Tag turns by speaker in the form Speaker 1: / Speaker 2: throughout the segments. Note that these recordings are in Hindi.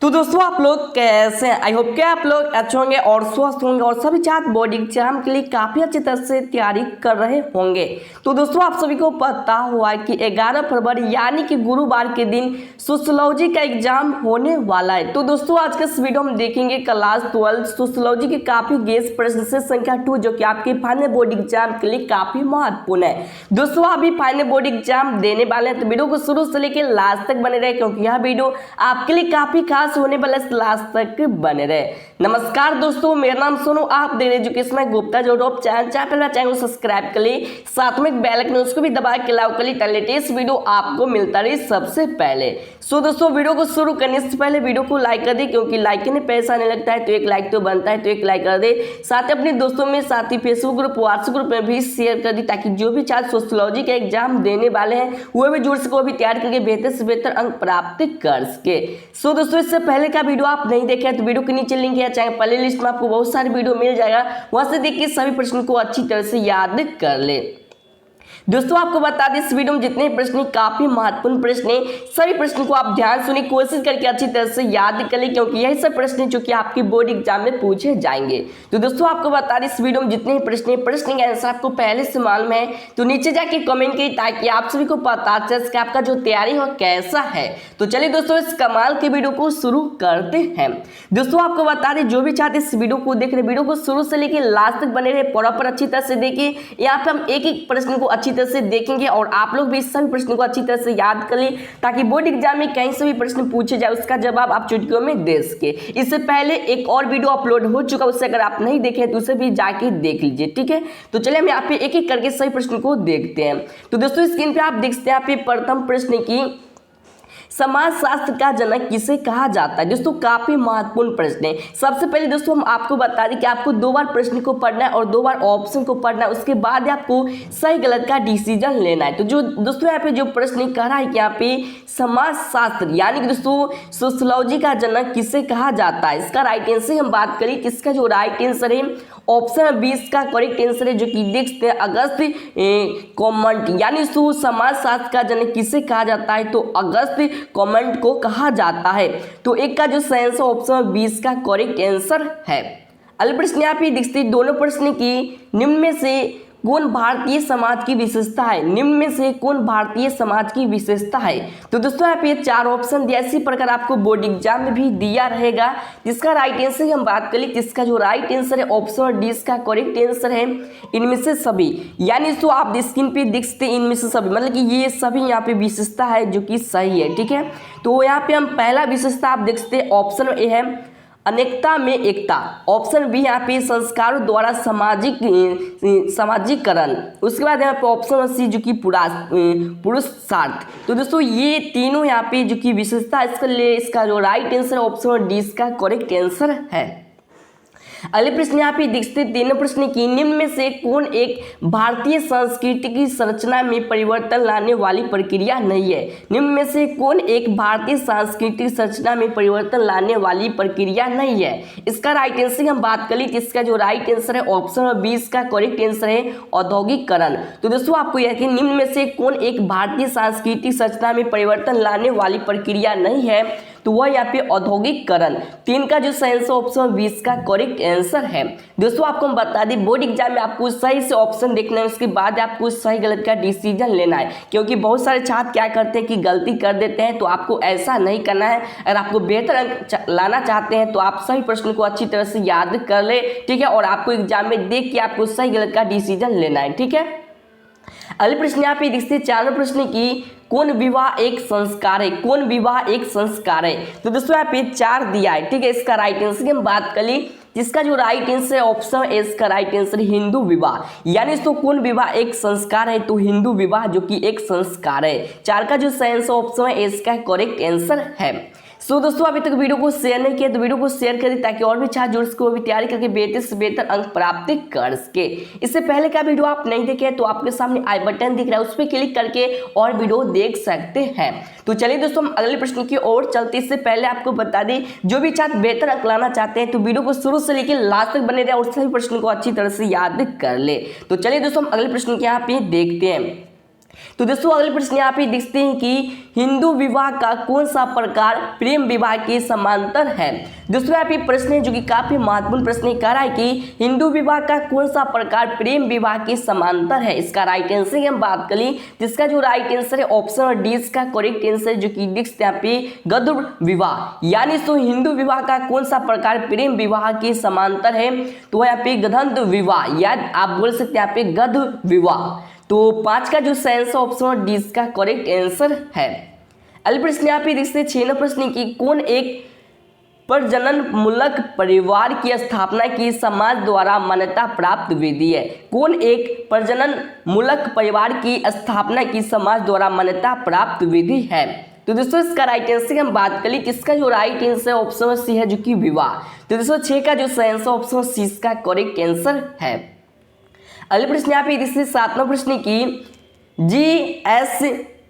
Speaker 1: तो दोस्तों आप लोग कैसे हैं? आई होप कि आप लोग अच्छे होंगे और स्वस्थ होंगे और सभी छात्र बोर्ड एग्जाम के लिए काफ़ी अच्छी तरह से तैयारी कर रहे होंगे। तो दोस्तों आप सभी को पता हुआ है कि 11 फरवरी यानी कि गुरुवार के दिन सोशियोलॉजी का एग्जाम होने वाला है। तो दोस्तों आज के इस वीडियो में देखेंगे क्लास 12 सोशियोलॉजी के काफ़ी गेस प्रश्न से संख्या 2 जो कि आपके फाइनल बोर्ड एग्जाम के लिए काफ़ी महत्वपूर्ण है। दोस्तों अभी फाइनल बोर्ड एग्जाम देने वाले हैं तो वीडियो को शुरू से लेकर लास्ट तक बने रहे क्योंकि यह वीडियो आपके लिए काफ़ी खास होने वाला लास्ट तक बने रहे। नमस्कार दोस्तों, मेरा नाम सोनू, आप देख रहे एजुकेशन गुप्ता जो टॉप चैनल को सब्सक्राइब कर ली, साथ में बेल आइकन उसको भी दबा के लाओ कर ली, लेटेस्ट वीडियो आपको मिलता रही सबसे पहले। सो दोस्तों वीडियो को शुरू करने से पहले वीडियो को लाइक कर दे क्योंकि लाइक करने पैसा नहीं लगता है, तो एक लाइक तो बनता है, तो एक लाइक कर दे। साथ ही अपने दोस्तों में, साथ ही फेसबुक ग्रुप व्हाट्सएप ग्रुप में भी शेयर कर दी ताकि जो भी छात्र सोशियोलॉजी का एग्जाम देने वाले हैं वो भी जुड़ सको, भी तैयार करके बेहतर से बेहतर अंक प्राप्त कर सके। सो दोस्तों इससे पहले का वीडियो आप नहीं देखे तो वीडियो के नीचे लिंक है, चाहे प्ले लिस्ट में आपको बहुत सारे वीडियो मिल जाएगा, वहां से देख के सभी प्रश्न को अच्छी तरह से याद कर ले। दोस्तों आपको बता दें इस वीडियो में जितने प्रश्न काफी महत्वपूर्ण प्रश्न हैं, सभी प्रश्न को आप ध्यान सुनिए, कोशिश करके अच्छी तरह से याद कर ले क्योंकि यही सब प्रश्न जो कि आपके बोर्ड एग्जाम में पूछे जाएंगे। तो दोस्तों आपको बता दें इस वीडियो में जितने प्रश्न के आंसर आपको पहले से मालूम है तो नीचे जाके कमेंट करिए ताकि आप सभी को पता चल सके आपका जो तैयारी हो कैसा है। तो चलिए दोस्तों इस कमाल के वीडियो को शुरू करते हैं। दोस्तों आपको बता दें जो भी चाहते इस वीडियो को देख रहे वीडियो को शुरू से लेकर लास्ट तक बने रहे, प्रॉपर अच्छी तरह से देखिए। यहाँ पे हम एक एक प्रश्न को अच्छी तरह से देखेंगे और आप लोग भी इस सभी प्रश्नों को अच्छी तरह से याद कर लें ताकि बोर्ड एग्जाम में कहीं से भी प्रश्न पूछे जाए उसका जवाब आप चुटकियों में दे सके। इससे पहले एक और वीडियो अपलोड हो चुका, उससे अगर आप नहीं देखे तो उसे भी जाके देख लीजिए, ठीक है। तो चलिए हम यहाँ पे एक एक करके सही प्रश्न को देखते हैं। तो दोस्तों स्क्रीन पे आप देख सकते हैं यहाँ पे प्रथम प्रश्न की समाजशास्त्र का जनक किसे कहा जाता है। दोस्तों काफी महत्वपूर्ण प्रश्न है। सबसे पहले दोस्तों हम आपको बता दें कि आपको 2 बार प्रश्न को पढ़ना है और 2 बार ऑप्शन को पढ़ना है, उसके बाद आपको सही गलत का डिसीजन लेना है। तो जो दोस्तों यहाँ पे जो प्रश्न कह रहा है कि यहाँ पे समाजशास्त्र यानी कि दोस्तों सोशियोलॉजी का जनक किसे कहा जाता है, इसका राइट आंसर हम बात करें, किसका जो राइट आंसर है ऑप्शन 20 का करेक्ट आंसर है जो कि देख सकते हैं अगस्त कॉमेंट, यानी समाजशास्त्र का जनक किसे कहा जाता है तो अगस्त कॉमेंट को कहा जाता है। तो एक का जो सही आंसर ऑप्शन 20 का करेक्ट आंसर है। अगले प्रश्न यहाँ पे देखते दोनों प्रश्न की निम्न में से कौन भारतीय समाज की विशेषता है, निम्न में से कौन भारतीय समाज की विशेषता है। तो दोस्तों यहाँ पे 4 ऑप्शन दिया, इसी प्रकार आपको बोर्ड एग्जाम में भी दिया रहेगा। जिसका राइट आंसर हम बात करें, जिसका जो राइट आंसर है ऑप्शन डी का करेक्ट आंसर है इनमें से सभी, यानी तो आप स्क्रीन पे देख सकते हैं इनमें से सभी, मतलब कि ये सभी यहाँ पे विशेषता है जो कि सही है, ठीक है। तो यहाँ पे हम पहला विशेषता आप देख सकते हैं ऑप्शन ए है अनेकता में एकता, ऑप्शन बी यहाँ पे संस्कारों द्वारा सामाजिकरण, उसके बाद यहाँ पे ऑप्शन सी जो कि पुरुषार्थ। तो दोस्तों ये तीनों यहाँ पे जो कि विशेषता इसके लिए इसका जो राइट आंसर ऑप्शन डी इसका करेक्ट आंसर है। अगले प्रश्न यहाँ पे देखते तीनों प्रश्न की निम्न में से कौन एक भारतीय संस्कृति की संरचना में परिवर्तन लाने वाली प्रक्रिया नहीं है। निम्न में से कौन एक भारतीय सांस्कृतिक संरचना में परिवर्तन लाने वाली प्रक्रिया नहीं है। इसका राइट आंसर हम बात कर ली, इसका जो राइट आंसर है ऑप्शन 20 का करेक्ट आंसर है औद्योगिकरण। तो दोस्तों आपको यह कि निम्न में से कौन एक भारतीय सांस्कृतिक संरचना में परिवर्तन लाने वाली प्रक्रिया नहीं है तो वह यहाँ पे औद्योगिकरण। 3 का जो सही आंसर ऑप्शन 20 का करेक्ट आंसर है। दोस्तों आपको हम बता दें बोर्ड एग्जाम में आपको सही से ऑप्शन देखना है, उसके बाद आपको सही गलत का डिसीजन लेना है क्योंकि बहुत सारे छात्र क्या करते हैं कि गलती कर देते हैं, तो आपको ऐसा नहीं करना है। अगर आपको बेहतर अंक लाना चाहते हैं तो आप सही प्रश्न को अच्छी तरह से याद कर ले, ठीक है, और आपको एग्जाम में देख के आपको सही गलत का डिसीजन लेना है, ठीक है। अगले प्रश्न यहाँ पे देखते हैं 4 प्रश्न की कौन विवाह एक संस्कार है, कौन विवाह एक संस्कार है। तो दोस्तों यहाँ पे 4 दिया है, ठीक है। इसका राइट आंसर की हम बात कर ली, जिसका जो राइट आंसर है ऑप्शन ए इसका राइट आंसर हिंदू विवाह, यानी तो कौन विवाह एक संस्कार है तो हिंदू विवाह जो कि एक संस्कार है। 4 का जो सही आंसर ऑप्शन है इसका करेक्ट आंसर है। सो दोस्तों अभी तक वीडियो को शेयर नहीं किया तो वीडियो को शेयर करें ताकि और भी छात्र जुड़ सके, वो भी तैयारी करके बेहतर से बेहतर अंक प्राप्त कर सके। इससे पहले का वीडियो आप नहीं देखे तो आपके सामने आई बटन दिख रहा है, उस पर क्लिक करके और वीडियो देख सकते हैं। तो चलिए दोस्तों हम अगले प्रश्न की ओर चलते। इससे पहले आपको बता दें जो भी छात्र बेहतर अंक लाना चाहते हैं तो वीडियो को शुरू से लेकर लास्ट तक बने रहे और सभी प्रश्न को अच्छी तरह से याद कर ले। तो चलिए दोस्तों हम अगले प्रश्न के यहाँ पे देखते हैं। तो दोस्तों अगले प्रश्न यहाँ पे देखते हैं कि हिंदू विवाह का कौन सा प्रकार प्रेम विवाह के समांतर है। दोस्तों यहाँ पे प्रश्न है जो कि काफी महत्वपूर्ण प्रश्न है, कह रहा है कि हिंदू विवाह का कौन सा प्रकार प्रेम विवाह के समांतर है। इसका राइट आंसर की हम बात करें जिसका जो राइट आंसर है ऑप्शन डी इसका करेक्ट आंसर जो कि दिखते यहाँ पे गद्र विवाह, यानी तो हिंदू विवाह का कौन सा प्रकार प्रेम विवाह के समांतर है, तो यहाँ पे गंधर्व विवाह या आप बोल सकते हैं यहाँ पे गद्र विवाह। तो 5 का जो सेंस ऑप्शन डी इसका करेक्ट आंसर है। अगले प्रश्न यहाँ पे देखते हैं 6 नंबर प्रश्न की कौन एक प्रजनन मूलक परिवार की स्थापना की समाज द्वारा मान्यता प्राप्त विधि है। कौन एक प्रजनन मूलक परिवार की स्थापना की समाज द्वारा मान्यता प्राप्त विधि है। तो दोस्तों इसका राइट आंसर की हम बात करें इसका जो राइट आंसर ऑप्शन सी है जो कि विवाह। तो दोस्तों 6 का जो सेंस ऑप्शन सी इसका करेक्ट आंसर है। अगले प्रश्न यहाँ पे इससे 7 नंबर प्रश्न की जी.एस.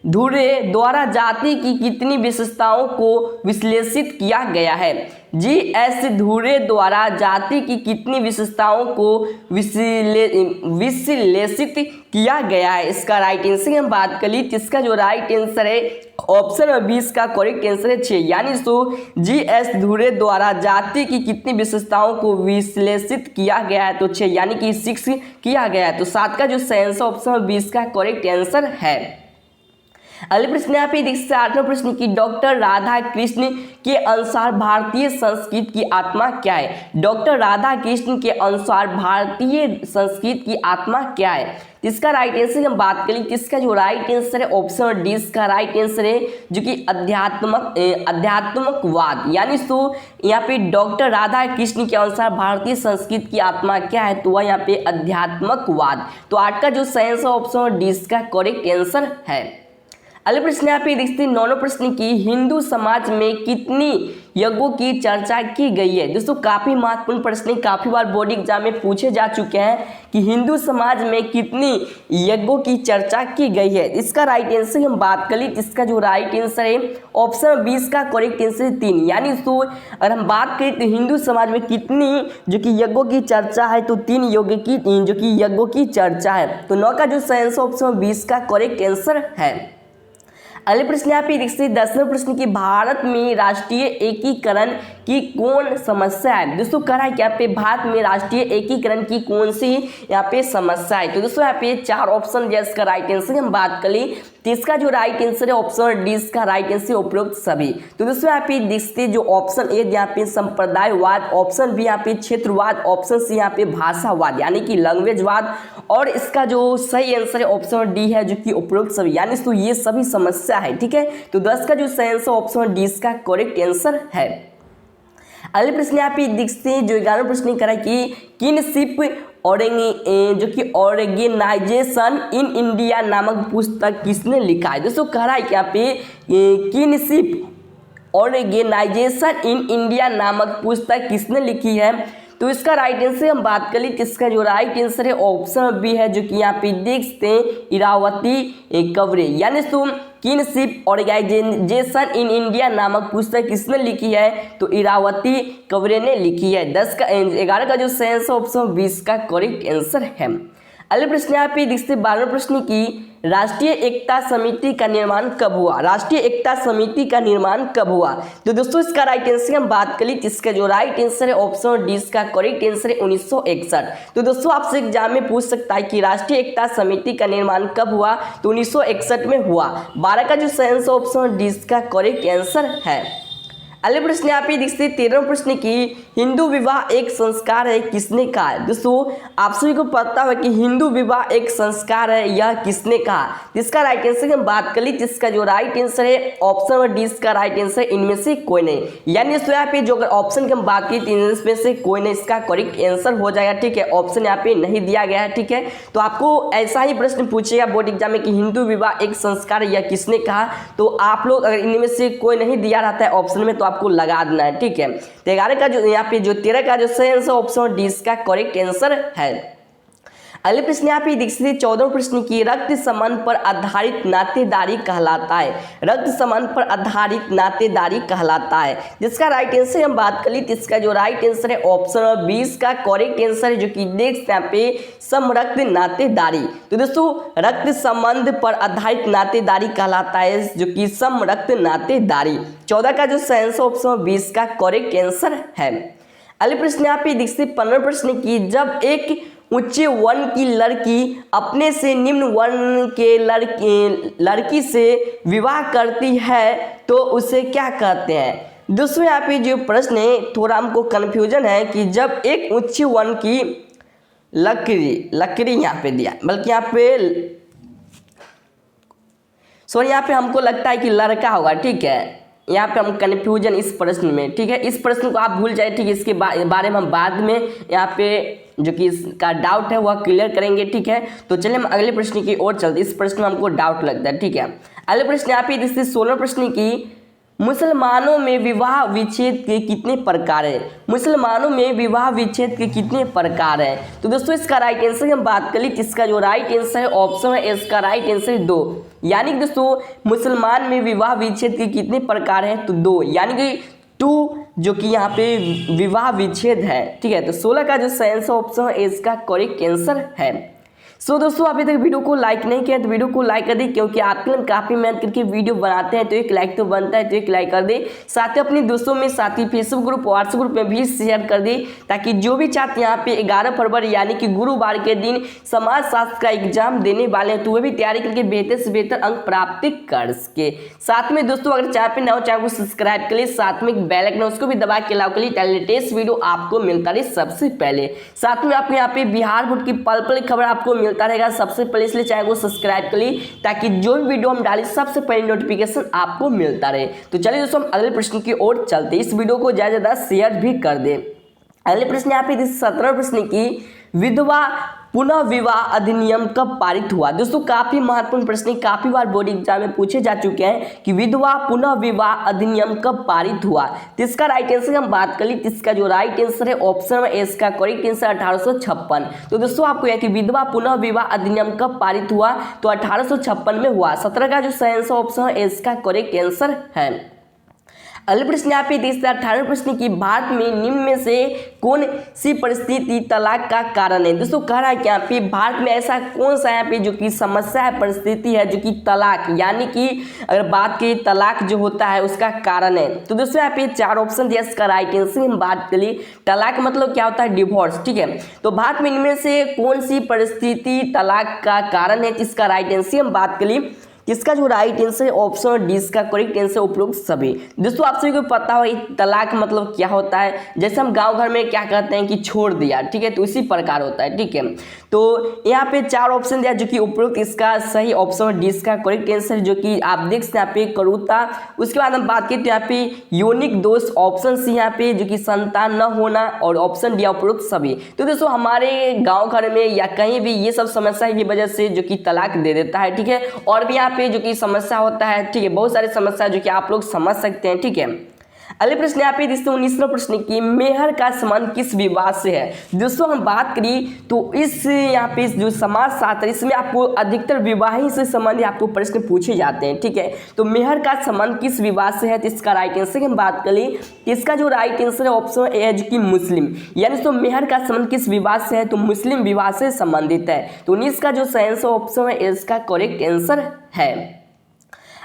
Speaker 1: धुरे द्वारा जाति की कितनी विशेषताओं को विश्लेषित किया गया है। जी.एस. धुरे द्वारा जाति की कितनी विशेषताओं को विश्लेषित किया गया है। इसका राइट आंसर की हम बात करें इसका जो राइट आंसर है ऑप्शन 20 का करेक्ट आंसर है 6, यानी तो जी.एस. धुरे द्वारा जाति की कितनी विशेषताओं को विश्लेषित किया गया है, तो 6 यानी कि 6 किया गया है। तो 7 का जो सेंस ऑप्शन 20 का करेक्ट आंसर है। अगले प्रश्न यहाँ पे देखते हैं 8वां प्रश्न की डॉक्टर राधा कृष्ण के अनुसार भारतीय संस्कृति की आत्मा क्या है। डॉक्टर राधा कृष्ण के अनुसार भारतीय संस्कृति की आत्मा क्या है। इसका राइट आंसर हम बात करें इसका जो राइट आंसर है ऑप्शन डी इसका राइट आंसर है जो कि अध्यात्मकवाद, यानी तो यहाँ पे डॉक्टर राधा कृष्ण के अनुसार भारतीय संस्कृति की आत्मा क्या है, तो वह यहाँ पे अध्यात्मकवाद। तो 8 का जो साइंस ऑप्शन डी इसका करेक्ट आंसर है। अगले प्रश्न यहाँ पे देखते हैं 9वां प्रश्न की हिंदू समाज में कितनी यज्ञों की चर्चा की गई है। दोस्तों काफी महत्वपूर्ण प्रश्न, काफी बार बोर्ड एग्जाम में पूछे जा चुके हैं कि हिंदू समाज में कितनी यज्ञों की चर्चा की गई है। इसका राइट आंसर हम बात करें इसका जो राइट आंसर है ऑप्शन 20 का करेक्ट आंसर 3, यानी तो अगर हम बात करें तो हिंदू समाज में कितनी जो कि यज्ञों की चर्चा है, तो 3 यज्ञ की जो कि यज्ञों की चर्चा है। तो 9 का जो साइंस ऑप्शन 20 का करेक्ट आंसर है। अगले प्रश्न यहाँ पे देखते हैं 10वें प्रश्न की भारत में राष्ट्रीय एकीकरण की कौन समस्या है। दोस्तों कह रहा है कि यहाँ पे भारत में राष्ट्रीय एकीकरण की कौन सी यहाँ पे समस्या है। तो दोस्तों यहाँ पे 4 ऑप्शन जिसका राइट आंसर हम बात करें तो इसका जो राइट आंसर है ऑप्शन डी इसका राइट आंसर उपरोक्त सभी। तो दोस्तों यहाँ पे देखते जो ऑप्शन ए यहाँ पे संप्रदायवाद, ऑप्शन बी यहाँ पे क्षेत्रवाद, ऑप्शन सी यहाँ पे भाषावाद यानी कि लैंग्वेजवाद, और इसका जो सही आंसर है ऑप्शन डी है जो कि उपरोक्त सभी, यानी तो ये सभी समस्या है। ठीक है, तो 10 का जो सही आंसर ऑप्शन डी इसका करेक्ट आंसर है। अगले प्रश्न यहाँ पे देखते हैं जो 11वां प्रश्न करा कि किनशिप जो कि ऑर्गेनाइजेशन इन इंडिया नामक पुस्तक किसने लिखा है। दोस्तों कह रहा है कि यहाँ पे किनशिप ऑर्गेनाइजेशन इन इंडिया नामक पुस्तक किसने लिखी है। तो इसका राइट आंसर हम बात करें तो इसका जो राइट आंसर है ऑप्शन बी है जो कि यहाँ पे देखते हैं इरावती कवरे, यानी तो किनशिप ऑर्गेनाइजेशन इन इंडिया नामक पुस्तक किसने लिखी है, तो इरावती कवरे ने लिखी है। 11 का जो सेंस ऑप्शन 20 का करेक्ट आंसर है। अगले प्रश्न यहाँ पे देखते 12वें प्रश्न की राष्ट्रीय एकता समिति का निर्माण कब हुआ। राष्ट्रीय एकता समिति का निर्माण कब हुआ। तो दोस्तों इसका राइट आंसर हम बात करें इसका जो राइट आंसर है ऑप्शन डी का करेक्ट आंसर है 1961। तो दोस्तों आपसे एग्जाम में पूछ सकता है कि राष्ट्रीय एकता समिति का निर्माण कब हुआ, तो 1961 में हुआ। 12 का जो सेंस ऑप्शन डी का करेक्ट आंसर है। अगले प्रश्न यहाँ पे देखते 13वें प्रश्न की हिंदू विवाह एक संस्कार है किसने कहा है। दोस्तों आप सभी को पता है कि हिंदू विवाह एक संस्कार है, यह किसने कहा। जिसका राइट आंसर हम बात करें जिसका जो राइट आंसर है ऑप्शन डी का राइट आंसर इनमें से कोई नहीं, यानी तो यहाँ पे जो अगर ऑप्शन की हम बात की तो इनमें से कोई नहीं इसका करेक्ट आंसर हो जाएगा। ठीक है, ऑप्शन यहाँ पे नहीं दिया गया है। ठीक है, तो आपको ऐसा ही प्रश्न पूछेगा बोर्ड एग्जाम में कि हिंदू विवाह एक संस्कार है, यह किसने कहा। तो आप लोग अगर इनमें से कोई नहीं दिया रहता है ऑप्शन में तो आपको लगा देना है। ठीक है, तो 11 का जो यहाँ पे जो 13 का जो सही आंसर ऑप्शन डी का करेक्ट आंसर है। अगले प्रश्न यहाँ पे देखिए 14 प्रश्न की रक्त संबंध पर आधारित नातेदारी कहलाता है। रक्त संबंध पर आधारित नातेदारी कहलाता है। जिसका राइट आंसर हम बात कर ली तो इसका जो राइट आंसर है ऑप्शन नंबर 20 का करेक्ट आंसर है, जो कि नेक्स्ट यहाँ पे समरक्त नातेदारी। तो दोस्तों रक्त संबंध पर आधारित नातेदारी कहलाता है, जो कि समरक्त नातेदारी। 14 का जो सही आंसर ऑप्शन नंबर 20 का करेक्ट आंसर है। अगले प्रश्न यहाँ पे देखिए 15 प्रश्न की जब एक उच्च वर्ण की लड़की अपने से निम्न वर्ण के लड़की से विवाह करती है तो उसे क्या कहते हैं। दोस्तों यहाँ पे जो प्रश्न है थोड़ा हमको कन्फ्यूजन है कि जब एक उच्च वर्ण की लकड़ी यहाँ पे दिया, बल्कि यहाँ पे सॉरी यहाँ पे हमको लगता है कि लड़का होगा, ठीक है। यहाँ पे हम कन्फ्यूजन इस प्रश्न में, ठीक है। इस प्रश्न को आप भूल जाए, ठीक है। इसके बारे में हम बाद में यहाँ पे जो कि इसका डाउट है वह क्लियर करेंगे, ठीक है। तो चलिए हम अगले प्रश्न की ओर चलते। इस प्रश्न में हमको डाउट लगता है, ठीक है। अगले प्रश्न यहाँ पे देखिए 16 प्रश्न की मुसलमानों में विवाह विच्छेद के कितने प्रकार है। मुसलमानों में विवाह विच्छेद के कितने प्रकार है। तो दोस्तों इसका राइट आंसर हम बात कर ली, इसका जो राइट आंसर है ऑप्शन है इसका राइट आंसर 2। यानी कि दोस्तों मुसलमान में विवाह विच्छेद के कितने प्रकार हैं, तो 2, यानी कि 2 जो कि यहाँ पे विवाह विच्छेद है, ठीक है। तो 16 का जो सही आंसर ऑप्शन है इसका करेक्ट आंसर है। सो दोस्तों अभी तक वीडियो को लाइक नहीं किया तो वीडियो को लाइक कर दें, क्योंकि आपके लिए काफ़ी मेहनत करके वीडियो बनाते हैं, तो एक लाइक तो बनता है, तो एक लाइक कर दें। साथ ही अपने दोस्तों में, साथ ही फेसबुक ग्रुप व्हाट्सएप ग्रुप में भी शेयर कर दें, ताकि जो भी छात्र यहाँ पे 11 फरवरी यानी कि गुरुवार के दिन समाज शास्त्र का एग्जाम देने वाले हैं तो वे भी तैयारी करके बेहतर से बेहतर अंक प्राप्त कर सके। साथ में दोस्तों अगर चैनल पर नया हो चैनल को सब्सक्राइब कर लिए, साथ में बेल आइकन उसको भी दबा के लाओ के लिए लेटेस्ट वीडियो आपको मिलता रहे सबसे पहले। साथ में आप यहाँ पे बिहार बोर्ड की पल पल खबर आपको मिलता रहेगा सबसे पहले, इसलिए चैनल को सब्सक्राइब कर ली ताकि जो भी वीडियो हम डालें सबसे पहले नोटिफिकेशन आपको मिलता रहे। तो चलिए दोस्तों हम अगले प्रश्न की ओर चलते, इस वीडियो को ज्यादा से ज्यादा शेयर भी कर दें। अगले प्रश्न यहाँ पे 17 प्रश्न की विधवा पुनः विवाह अधिनियम कब पारित हुआ। दोस्तों काफी महत्वपूर्ण प्रश्न, काफी बार बोर्ड एग्जाम में पूछे जा चुके हैं कि विधवा पुनः विवाह अधिनियम कब पारित हुआ। तो इसका राइट आंसर हम बात कर ली, इसका जो राइट आंसर है ऑप्शन ए इसका करेक्ट आंसर 1856। तो दोस्तों आपको यह कि विधवा पुनः विवाह अधिनियम कब पारित हुआ, तो 1856 में हुआ। 17 का जो सही आंसर ऑप्शन है इसका करेक्ट आंसर है। अगले प्रश्न यहाँ पे 18 प्रश्न की भारत में निम्न में से कौन सी परिस्थिति तलाक का कारण है। दोस्तों कह रहा है कि यहाँ पे भारत में ऐसा कौन सा यहाँ पे जो कि समस्या है, परिस्थिति है जो कि तलाक यानी कि अगर बात की तलाक जो होता है उसका कारण है। तो दोस्तों यहाँ पे 4 ऑप्शन दिया, इसका राइट आंसर हम बात कर ली। तलाक मतलब क्या होता है, डिवोर्स, ठीक है। तो भारत में इनमें से कौन सी परिस्थिति तलाक का कारण है, इसका राइट आंसर हम बात कर ली। इसका जो राइट आंसर है ऑप्शन डी इसका करेक्ट आंसर उपरोक्त सभी। दोस्तों आप सभी को पता हो तलाक मतलब क्या होता है, जैसे हम गांव घर में क्या कहते हैं कि छोड़ दिया, ठीक है, तो इसी प्रकार होता है, ठीक है। तो यहाँ पे 4 ऑप्शन दिया जो कि उपरोक्त, इसका सही ऑप्शन डी इसका करेक्ट आंसर जो कि आप देख सकते हैं यहाँ पे करुता। उसके बाद हम बात करें तो यहाँ पे यूनिक दोष, ऑप्शन सी यहाँ पे जो कि संतान न होना, और ऑप्शन डी उपरोक्त सभी। तो दोस्तों हमारे गाँव घर में या कहीं भी ये सब समस्या की वजह से जो कि तलाक दे देता है, ठीक है। और भी यहाँ पे जो कि समस्या होता है, ठीक है, बहुत सारी समस्या जो कि आप लोग समझ सकते हैं, ठीक है। अगले प्रश्न यहाँ पे 19वां प्रश्न की मेहर का संबंध किस विवाह से है। दोस्तों हम बात करी तो इस यहाँ पे जो समाज शास्त्र इसमें आपको अधिकतर विवाह से संबंधित आपको प्रश्न पूछे जाते हैं, ठीक है। तो मेहर का संबंध किस विवाह से है, तो इसका राइट आंसर हम बात करी। इसका जो राइट आंसर है ऑप्शन ए है जो कि मुस्लिम, यानी तो मेहर का संबंध किस विवाह से है, तो मुस्लिम विवाह से संबंधित है। तो 19 का जो सही आंसर ऑप्शन है इसका करेक्ट आंसर है।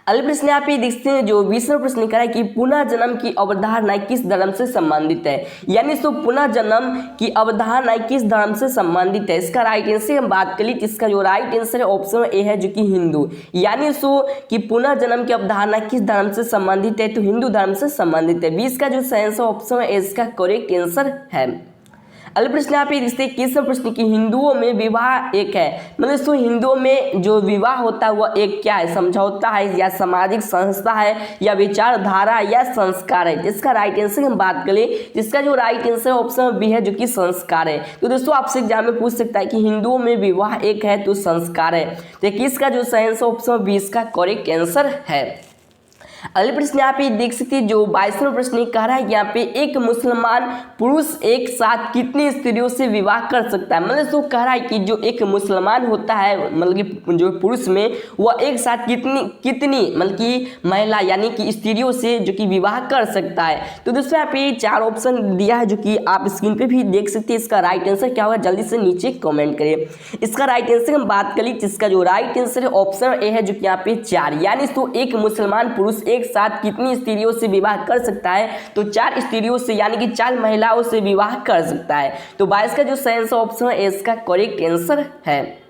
Speaker 1: अगले प्रश्न यहाँ पे देखते हैं जो 20वां प्रश्न कह रहा है कि पुनः जन्म की अवधारणा किस धर्म से संबंधित है, यानी तो पुनः जन्म की अवधारणा किस धर्म से संबंधित है। इसका राइट आंसर हम बात कर ली, इसका जो राइट आंसर है ऑप्शन ए है जो कि हिंदू, यानी सो कि पुनः जन्म की अवधारणा किस धर्म से संबंधित है, तो हिंदू धर्म से संबंधित है। 20 का जो सही आंसर ऑप्शन है इसका करेक्ट आंसर है। अगले प्रश्न यहाँ पे देखते हैं 21वां प्रश्न की हिंदुओं में विवाह एक है, मतलब तो हिंदुओं में जो विवाह होता है वह एक क्या है, समझौता है या सामाजिक संस्था है या विचारधारा या संस्कार है। इसका राइट आंसर हम बात करें, जिसका जो राइट आंसर ऑप्शन बी है जो कि संस्कार है। तो दोस्तों आपसे एग्जाम में पूछ सकता है कि हिंदुओं में विवाह एक है तो संस्कार है। तो 21 का जो सही आंसर ऑप्शन 20 का करेक्ट आंसर है। अगले प्रश्न यहाँ पे देख सकते हैं, जो 22वां प्रश्न कह रहा है यहाँ पे एक मुसलमान पुरुष एक साथ कितनी स्त्रियों से विवाह कर सकता है। मतलब तो कह रहा है कि जो एक मुसलमान होता है, मतलब कि जो पुरुष में, वह एक साथ कितनी मतलब कि महिला यानी कि स्त्रियों से जो कि विवाह कर सकता है। तो दोस्तों यहाँ पे 4 ऑप्शन दिया है, जो कि आप स्क्रीन पे भी देख सकते हैं। इसका राइट आंसर क्या होगा, जल्दी से नीचे कमेंट करिए। इसका राइट आंसर हम बात करें, जिसका जो राइट आंसर है ऑप्शन ए है, जो कि यहाँ पे 4, यानी तो एक मुसलमान पुरुष एक साथ कितनी स्त्रियों से विवाह कर सकता है, तो 4 स्त्रियों से यानी कि 4 महिलाओं से विवाह कर सकता है। तो 22 का जो सही ऑप्शन है इसका करेक्ट आंसर है।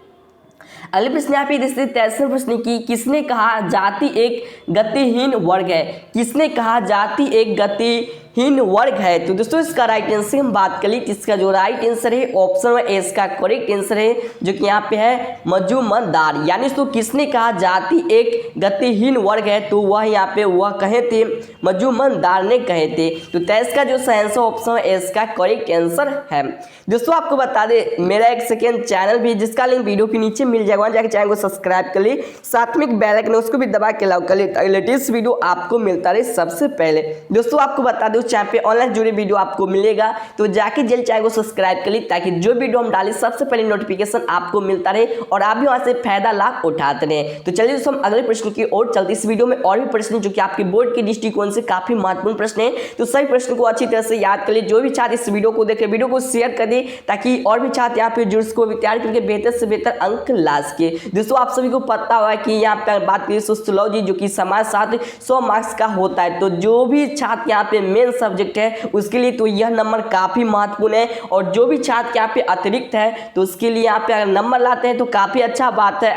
Speaker 1: अगले प्रश्न यहाँ पे देखते हैं 23वां प्रश्न की, किसने कहा जाति एक गतिहीन वर्ग है। किसने कहा जाति एक गतिहीन वर्ग है। तो दोस्तों इसका राइट आंसर हम बात करें, इसका जो राइट आंसर है ऑप्शन ए इसका करेक्ट आंसर है, जो कि यहाँ पे है मजूमदार। यानी तो किसने कहा जाति एक गतिहीन वर्ग है, तो वह यहाँ पे वह कहे थे, मजूमदार ने कहे थे। तो 23 का जो सही ऑप्शन है इसका करेक्ट आंसर है। दोस्तों आपको बता दें, मेरा एक सेकेंड चैनल भी, जिसका लिंक वीडियो के नीचे मिल जाएगा, जाके चैनल को सब्सक्राइब कर ले, साथ में बेल आइकन उसको भी दबा के लाओ कर ले, लेटेस्ट वीडियो आपको मिलता रहे सबसे पहले। दोस्तों आपको बता दें, उस चैनल पे ऑनलाइन जुड़े वीडियो आपको मिलेगा, तो जाके जल्द चैनल को सब्सक्राइब कर ले, ताकि जो वीडियो हम डालें सबसे पहले नोटिफिकेशन आपको मिलता रहे और आप भी वहां से फायदा लाभ उठाते रहे। तो चलिए दोस्तों हम अगले प्रश्न की ओर चलते। इस वीडियो में और भी प्रश्न जो कि आपके बोर्ड के दृष्टिकोण से काफी महत्वपूर्ण प्रश्न है, तो सही प्रश्न को अच्छी तरह से याद कर ले। जो भी छात्र इस वीडियो को देखे, वीडियो को शेयर कर दे, ताकि और भी छात्र यहाँ पे जुड़ सको, तैयारी करके बेहतर से बेहतर अंक ला सके। दोस्तों आप सभी को पता होगा कि यहाँ पे बात करें सोशियोलॉजी, जो कि समाजशास्त्र 100 मार्क्स का होता है, तो जो भी छात्र यहाँ पे मेन सब्जेक्ट है उसके लिए तो यह नंबर काफी महत्वपूर्ण है, और जो भी छात्र यहाँ पे अतिरिक्त है तो उसके लिए यहाँ पे अगर नंबर लाते हैं तो काफी अच्छा बात है।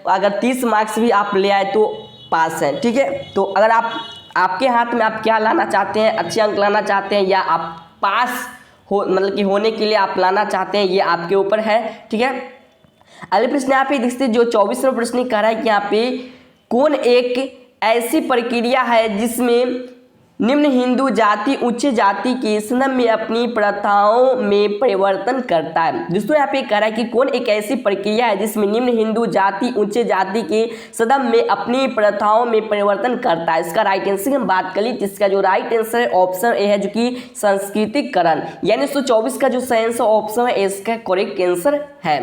Speaker 1: अगर 30 मार्क्स भी आप ले आए तो पास है, ठीक है। तो अगर आपके हाथ में आप क्या लाना चाहते हैं, अच्छे अंक लाना चाहते हैं, या आप पास हो मतलब कि होने के लिए आप लाना चाहते हैं, ये आपके ऊपर है, ठीक है। अगले प्रश्न यहाँ पे देखते हैं, जो 24वां प्रश्न कह रहा है कि यहाँ पे कौन एक ऐसी प्रक्रिया है जिसमें निम्न हिंदू जाति उच्च जाति के सदन में अपनी प्रथाओं में परिवर्तन करता है। दोस्तों यहाँ पे कह रहा है कि कौन एक ऐसी प्रक्रिया है जिसमें निम्न हिंदू जाति उच्च जाति के सदन में अपनी प्रथाओं में परिवर्तन करता है। इसका राइट आंसर हम बात करें, जिसका जो राइट आंसर है ऑप्शन ए है, जो कि सांस्कृतिकरण। यानी 124 का जो सही ऑप्शन है इसका करेक्ट आंसर है।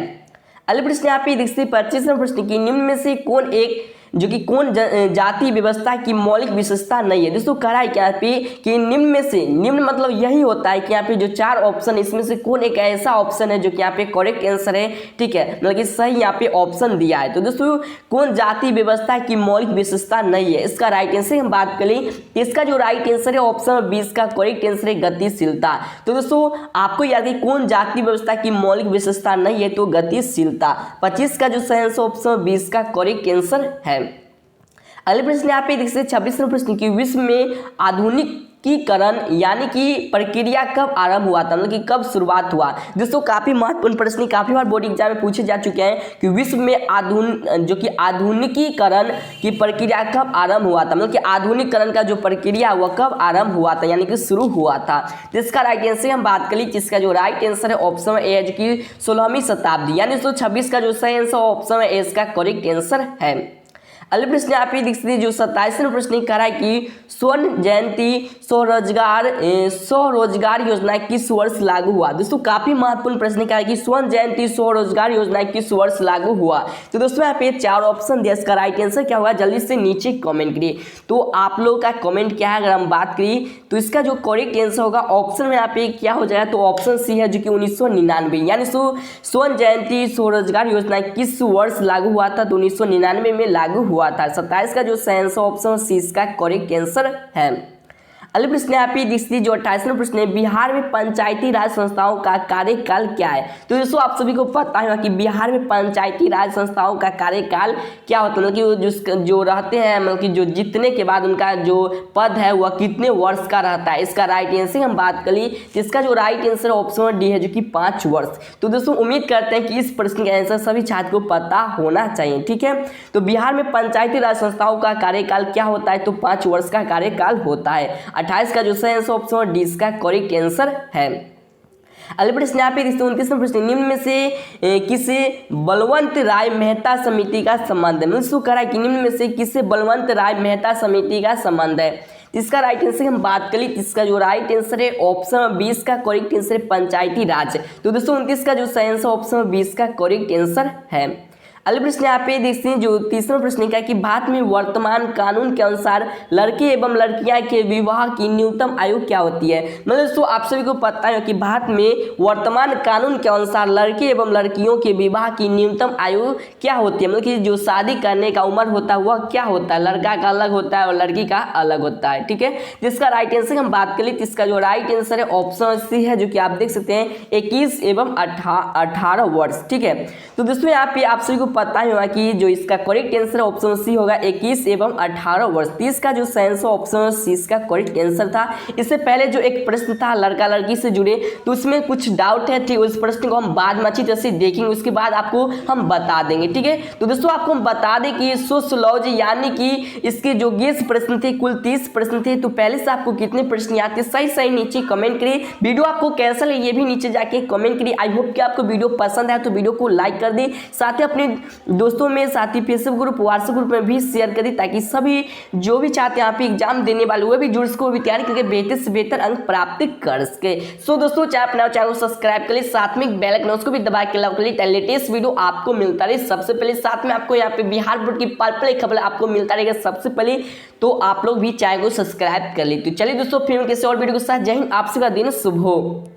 Speaker 1: अगले प्रश्न यहाँ पे देखते 25वां प्रश्न की, निम्न में से कौन एक जो कि कौन जाति व्यवस्था की मौलिक विशेषता नहीं है। दोस्तों कह रहा है क्या पे कि निम्न में से, निम्न मतलब यही होता है कि यहाँ पे जो 4 ऑप्शन, इसमें से कौन एक ऐसा ऑप्शन है जो कि यहाँ पे करेक्ट आंसर है, ठीक है, मतलब कि सही यहाँ पे ऑप्शन दिया है। तो दोस्तों कौन जाति व्यवस्था की मौलिक विशेषता नहीं है, इसका राइट आंसर हम बात करें, इसका जो राइट आंसर है ऑप्शन 20 का करेक्ट आंसर है गतिशीलता। तो दोस्तों आपको याद है कौन जाति व्यवस्था की मौलिक विशेषता नहीं है, तो गतिशीलता। 25 का जो सही ऑप्शन 20 का करेक्ट आंसर है। अगले प्रश्न यहाँ पे देखते 26वां प्रश्न की, विश्व में आधुनिकीकरण यानी कि प्रक्रिया कब आरंभ हुआ था, मतलब कि कब शुरुआत हुआ। दोस्तों काफी महत्वपूर्ण प्रश्न, काफी बार बोर्ड एग्जाम में पूछे जा चुके हैं कि विश्व में आधुनिकीकरण की प्रक्रिया कब आरंभ हुआ था, मतलब कि आधुनिकीकरण का जो प्रक्रिया वह कब आरंभ हुआ था, यानी कि शुरू हुआ था। तो इसका राइट आंसर हम बात करें, जिसका जो राइट आंसर है ऑप्शन ए है, जो कि 16वीं शताब्दी। यानी 126 का जो सही आंसर ऑप्शन है इसका करेक्ट आंसर है। अगले प्रश्न आप ये देखते हैं, जो 27वां प्रश्न कह रहा है कि स्वर्ण जयंती स्वरोजगार योजना किस वर्ष लागू हुआ। दोस्तों काफी महत्वपूर्ण प्रश्न कह रहा है कि स्वर्ण जयंती स्वरोजगार योजना किस वर्ष लागू हुआ। तो दोस्तों यहाँ पे 4 ऑप्शन दिया, इसका राइट आंसर क्या होगा, जल्दी से नीचे कमेंट करिए। तो आप लोगों का कमेंट क्या है, अगर हम बात करिए तो इसका जो करेक्ट आंसर होगा ऑप्शन में यहाँ पे क्या हो जाएगा, तो ऑप्शन सी है, जो कि 1999, यानी स्वर्ण जयंती स्वरोजगार योजना किस वर्ष लागू हुआ था, तो 1999 में लागू हुआ था। 27 का जो सही ऑप्शन सी इसका करेक्ट आंसर है। अगले प्रश्न यहाँ पे देखिए, जो 28वां प्रश्न है, बिहार में पंचायती राज संस्थाओं का कार्यकाल क्या है। तो दोस्तों आप सभी को पता है कि बिहार में पंचायती राज संस्थाओं का कार्यकाल क्या होता है, मतलब कि जो रहते हैं, मतलब कि जो जीतने के बाद उनका जो पद है वह कितने वर्ष का रहता है। इसका राइट आंसर हम बात करें, जिसका जो राइट आंसर ऑप्शन डी है, जो कि 5 वर्ष। तो दोस्तों उम्मीद करते हैं कि इस प्रश्न का आंसर सभी छात्र को पता होना चाहिए, ठीक है। तो बिहार में पंचायती राज संस्थाओं का कार्यकाल क्या होता है, तो 5 वर्ष का कार्यकाल होता है। 28 का जो सही ऑप्शन डी इसका करेक्ट आंसर है। अगले प्रश्न यहाँ पे 29वां प्रश्न, निम्न में से किसे बलवंत राय मेहता समिति का संबंध है। मतलब कह रहा है कि निम्न में से किसे बलवंत राय मेहता समिति का संबंध है। इसका राइट आंसर हम बात करें, इसका जो राइट आंसर है ऑप्शन 20 का करेक्ट आंसर है पंचायती राज। तो दोस्तों 29 का जो सही आंसर ऑप्शन 20 का करेक्ट आंसर है। अगले प्रश्न यहाँ पे देखते हैं जो 30वां प्रश्न का कि भारत में वर्तमान कानून के अनुसार लड़के एवं लड़कियां के विवाह की न्यूनतम आयु क्या होती है। मतलब दोस्तों आप सभी को पता है कि भारत में वर्तमान कानून के अनुसार लड़के एवं लड़कियों के विवाह की न्यूनतम आयु क्या होती है। मतलब कि जो शादी करने का उम्र होता है वह क्या होता है, लड़का का अलग होता है और लड़की का अलग होता है। ठीक है, जिसका राइट आंसर हम बात करें तो इसका जो राइट आंसर है ऑप्शन सी है, जो कि आप देख सकते हैं 21 एवं 18 वर्ष। ठीक है, तो दोस्तों यहाँ पे आप सभी को पता ही होगा कि जो इसका करेक्ट आंसर ऑप्शन सी होगा 21 एवं 18 वर्ष। 30 का जो आंसर ऑप्शन सी इसका करेक्ट आंसर था। इससे पहले जो एक प्रश्न था लड़का लड़की से जुड़े, तो उसमें कुछ डाउट है, ठीक, उस प्रश्न को हम बाद में अच्छी तरह से देखेंगे, उसके बाद आपको हम बता देंगे। ठीक है, तो दोस्तों आपको हम बता दें कि सोशियोलॉजी यानी कि इसके जो 20 प्रश्न थे, कुल 30 प्रश्न थे। तो पहले से आपको कितने प्रश्न याद थे सही नीचे कमेंट करिए। वीडियो आपको कैसा लगे ये भी नीचे जाके कमेंट करिए। आई होप कि आपको वीडियो पसंद आया तो वीडियो को लाइक कर दें, साथ ही अपने दोस्तों में, साथ ही फेसबुक ग्रुप व्हाट्सएप ग्रुप में भी शेयर कर दी, ताकि सभी जो भी चाहते हैं यहाँ पे एग्जाम देने वाले वो भी जुड़ सको, भी तैयारी करके बेहतर से बेहतर अंक प्राप्त कर सके। सो दोस्तों अपना चैनल को सब्सक्राइब कर लीजिए, साथ में बेल आइकन उसको भी दबा के लाभ कर लीजिए, लेटेस्ट वीडियो आपको मिलता रहे सबसे पहले। साथ में आपको यहाँ पे बिहार बोर्ड की पल खबर आपको मिलता रहेगा सबसे पहले, तो आप लोग भी चैनल को सब्सक्राइब कर लीजिए। तो चलिए दोस्तों फिर किसी और वीडियो के साथ, जय हिंद, आप सबका दिन शुभ हो।